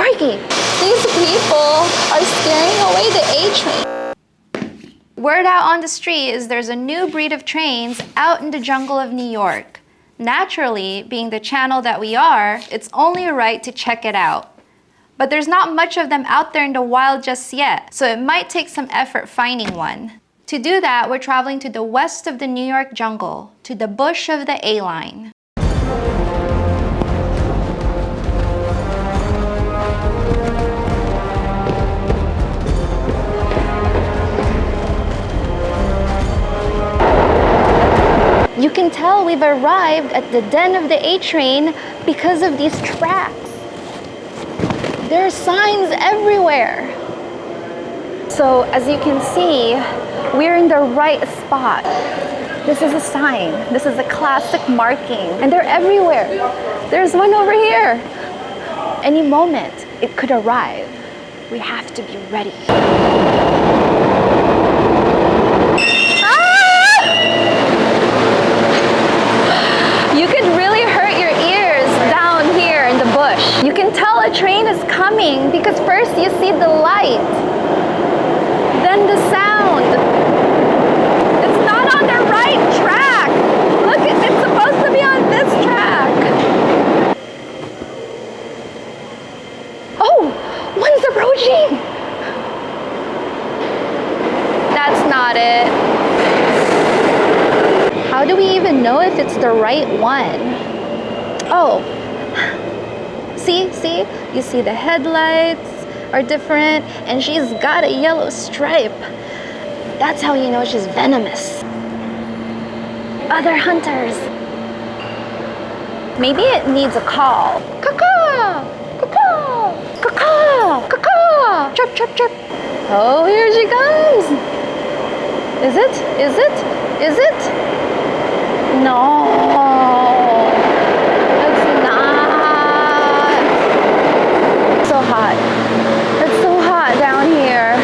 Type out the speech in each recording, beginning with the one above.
Corgi, these people are scaring away the A train. Word out on the street is there's a new breed of trains out in the jungle of New York. Naturally, being the channel that we are, it's only right to check it out. But there's not much of them out there in the wild just yet, so it might take some effort finding one. To do that, we're traveling to the west of the New York jungle, to the bush of the A-line. You can tell we've arrived at the den of the A train because of these tracks. There are signs everywhere. So as you can see, we're in the right spot. This is a sign. This is a classic marking, and they're everywhere. There's one over here. Any moment, it could arrive. We have to be ready. You could really hurt your ears down here in the bush. You can tell a train is coming because first you see the light, then the sound. It's not on the right track. Look, it's supposed to be on this track. Oh, one's approaching. That's not it. How do we even know if it's the right one? Oh, see? You see the headlights are different, and she's got a yellow stripe. That's how you know she's venomous. Other hunters. Maybe it needs a call. Caw-caw! Caw-caw! Caw-caw! Caw-caw! Chirp, chirp, chirp. Oh, here she comes. Is it? Is it? Is it? No, it's not. It's so hot. It's so hot down here.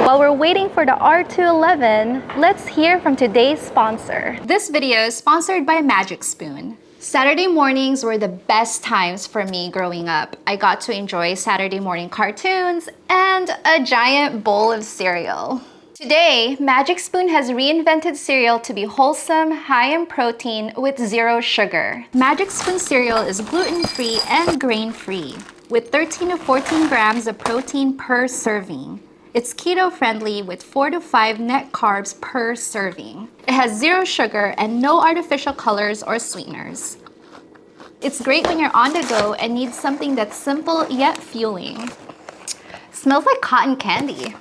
While we're waiting for the R211, let's hear from today's sponsor. This video is sponsored by Magic Spoon. Saturday mornings were the best times for me growing up. I got to enjoy Saturday morning cartoons and a giant bowl of cereal. Today, Magic Spoon has reinvented cereal to be wholesome, high in protein, with 0 sugar. Magic Spoon cereal is gluten-free and grain-free, with 13 to 14 grams of protein per serving. It's keto-friendly with 4 to 5 net carbs per serving. It has 0 sugar and no artificial colors or sweeteners. It's great when you're on the go and need something that's simple yet fueling. Smells like cotton candy.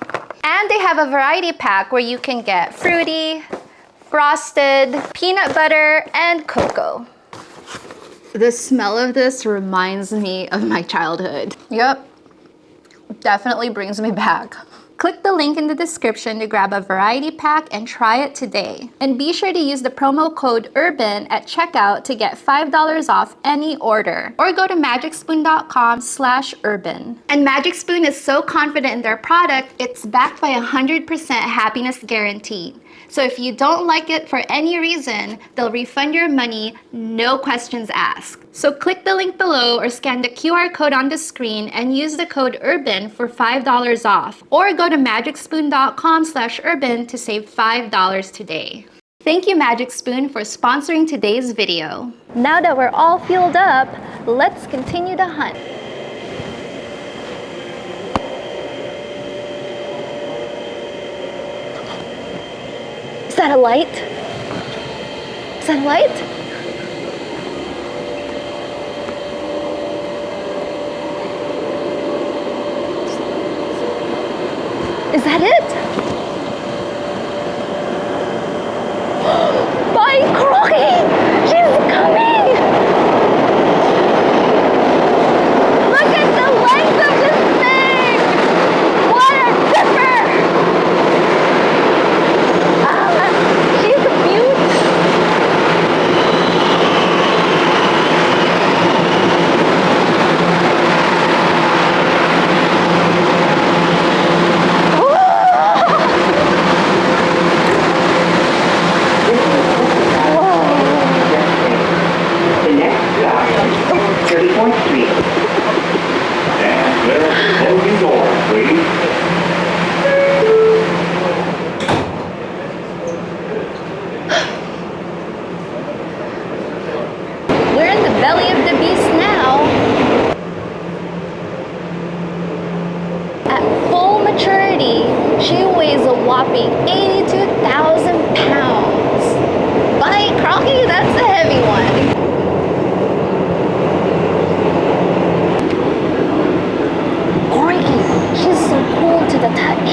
And they have a variety pack where you can get fruity, frosted, peanut butter, and cocoa. The smell of this reminds me of my childhood. Yep, definitely brings me back. Click the link in the description to grab a variety pack and try it today. And be sure to use the promo code URBAN at checkout to get $5 off any order. Or go to magicspoon.com/urban. And Magic Spoon is so confident in their product, it's backed by 100% happiness guarantee. So if you don't like it for any reason, they'll refund your money, no questions asked. So click the link below or scan the QR code on the screen and use the code URBAN for $5 off. Or go to magicspoon.com/urban to save $5 today. Thank you, Magic Spoon, for sponsoring today's video. Now that we're all fueled up, let's continue the hunt. Is that a light? Is that a light? Is that it? By Crocky! She's coming! Look at the length of this thing! What a dipper! She's a beaut! Woo! whopping 82,000 pounds. By Crocky, that's a heavy one. Crikey, she's so cool to the touch.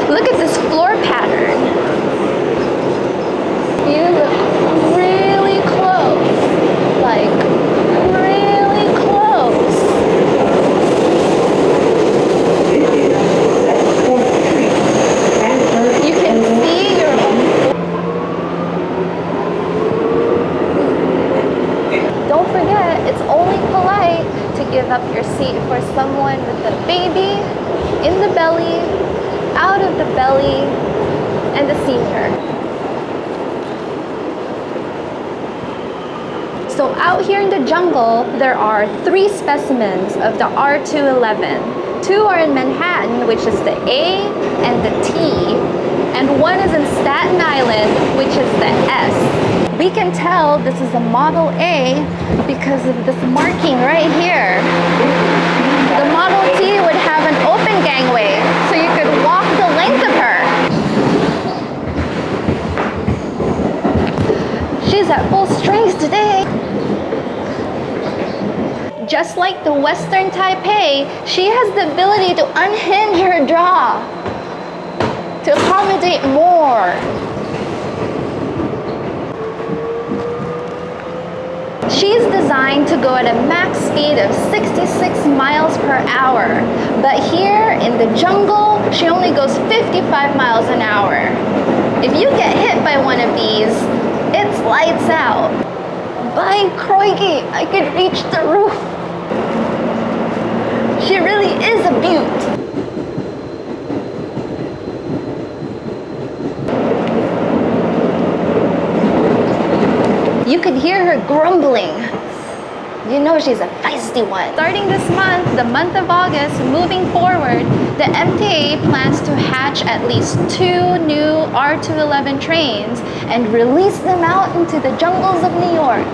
Look at this floor pattern. You look really close. Like, really close. You can see your own. Don't forget, it's only polite to give up your seat for someone with a baby, in the belly, out of the belly, and a senior. So out here in the jungle, there are 3 specimens of the R211. 2 are in Manhattan, which is the A and the T, and 1 is in Staten Island, which is the S. We can tell this is a Model A because of this marking right here. The Model T would have an open gangway, so you could walk the length of her. She's at full strength today. Just like the Western Taipei, she has the ability to unhinge her jaw to accommodate more. She's designed to go at a max speed of 66 miles per hour, but here in the jungle, she only goes 55 miles an hour. If you get hit by one of these, it's lights out. By crikey, I could reach the roof. She really is a beaut. You could hear her grumbling. You know she's a feisty one. Starting this month, the month of August, moving forward, the MTA plans to hatch at least 2 new R211 trains and release them out into the jungles of New York.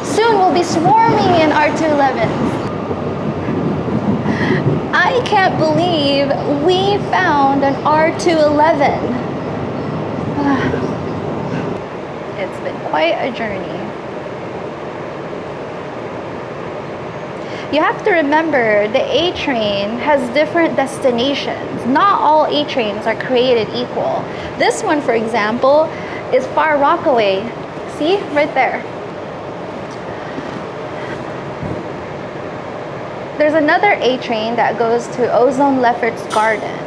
Soon we'll be swarming in R211s. I can't believe we found an R211. It's been quite a journey. You have to remember the A train has different destinations. Not all A trains are created equal. This one, for example, is Far Rockaway. See, right there. There's another A train that goes to Ozone Lefferts Garden.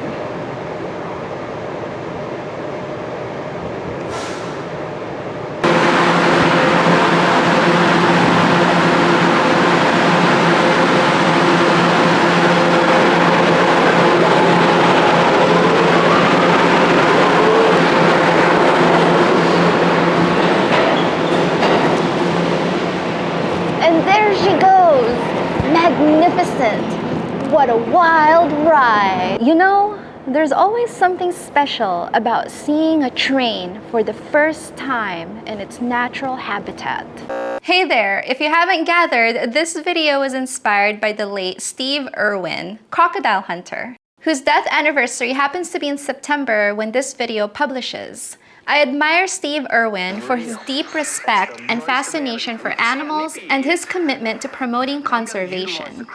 And there she goes, magnificent. What a wild ride. You know, there's always something special about seeing a train for the first time in its natural habitat. Hey there, if you haven't gathered, this video was inspired by the late Steve Irwin, Crocodile Hunter, whose death anniversary happens to be in September when this video publishes. I admire Steve Irwin for his deep respect and fascination for animals and his commitment to promoting conservation.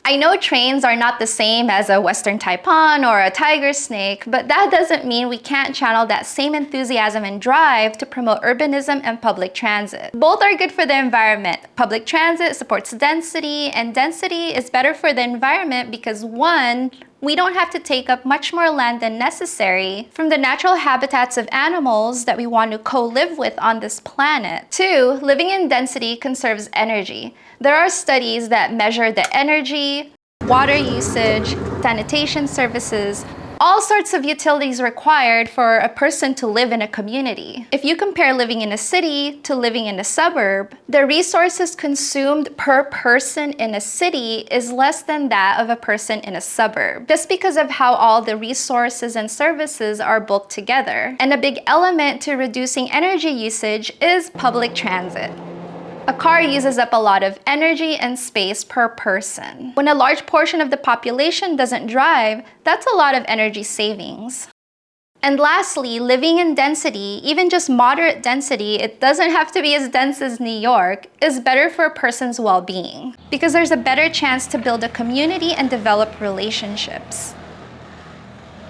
I know trains are not the same as a Western taipan or a tiger snake, but that doesn't mean we can't channel that same enthusiasm and drive to promote urbanism and public transit. Both are good for the environment. Public transit supports density, and density is better for the environment because 1, we don't have to take up much more land than necessary from the natural habitats of animals that we want to co-live with on this planet. 2, living in density conserves energy. There are studies that measure the energy, water usage, sanitation services, all sorts of utilities required for a person to live in a community. If you compare living in a city to living in a suburb, the resources consumed per person in a city is less than that of a person in a suburb, just because of how all the resources and services are bulked together. And a big element to reducing energy usage is public transit. A car uses up a lot of energy and space per person. When a large portion of the population doesn't drive, that's a lot of energy savings. And lastly, living in density, even just moderate density, it doesn't have to be as dense as New York, is better for a person's well-being because there's a better chance to build a community and develop relationships.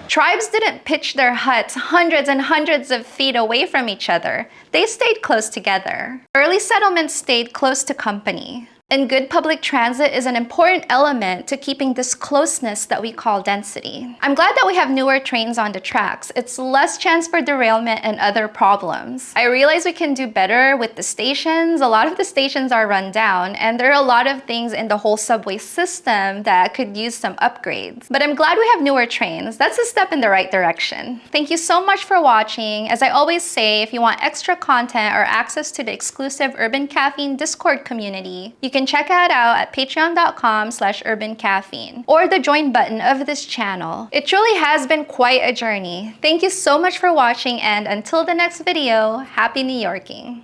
Tribes didn't pitch their huts hundreds and hundreds of feet away from each other. They stayed close together. Early settlements stayed close to company. And good public transit is an important element to keeping this closeness that we call density. I'm glad that we have newer trains on the tracks. It's less chance for derailment and other problems. I realize we can do better with the stations. A lot of the stations are run down, and there are a lot of things in the whole subway system that could use some upgrades. But I'm glad we have newer trains. That's a step in the right direction. Thank you so much for watching. As I always say, if you want extra content or access to the exclusive Urban Caffeine Discord community, you can check it out at patreon.com/urbancaffeine or the join button of this channel. It truly has been quite a journey. Thank you so much for watching, and until the next video, happy New Yorking.